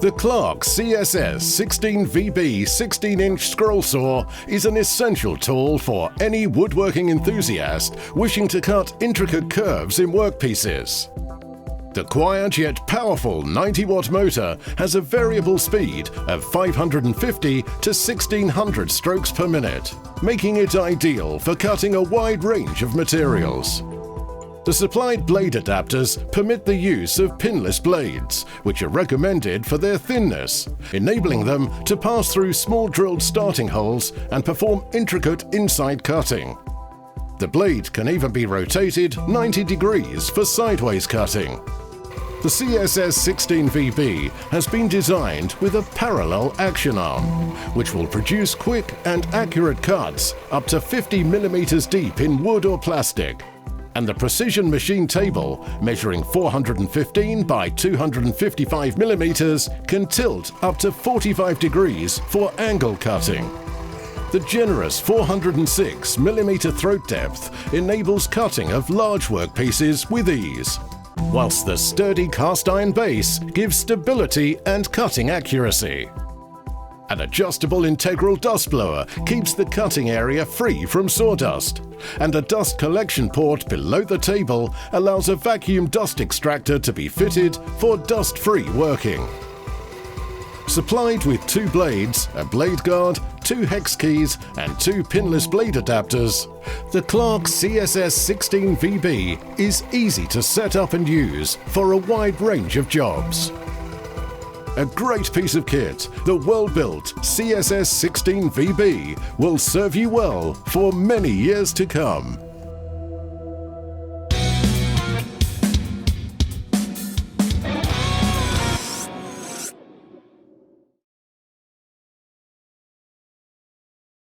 The Clarke CSS16VB 16-inch scroll saw is an essential tool for any woodworking enthusiast wishing to cut intricate curves in workpieces. The quiet yet powerful 90-watt motor has a variable speed of 550 to 1600 strokes per minute, making it ideal for cutting a wide range of materials. The supplied blade adapters permit the use of pinless blades, which are recommended for their thinness, enabling them to pass through small drilled starting holes and perform intricate inside cutting. The blade can even be rotated 90 degrees for sideways cutting. The CSS16VB has been designed with a parallel action arm, which will produce quick and accurate cuts up to 50 mm deep in wood or plastic. And the precision machine table, measuring 415 by 255 mm, can tilt up to 45 degrees for angle cutting. The generous 406 mm throat depth enables cutting of large workpieces with ease, whilst the sturdy cast iron base gives stability and cutting accuracy. An adjustable integral dust blower keeps the cutting area free from sawdust, and a dust collection port below the table allows a vacuum dust extractor to be fitted for dust-free working. Supplied with 2 blades, a blade guard, 2 hex keys and 2 pinless blade adapters, the Clarke CSS16VB is easy to set up and use for a wide range of jobs. A great piece of kit, the well-built CSS16VB will serve you well for many years to come.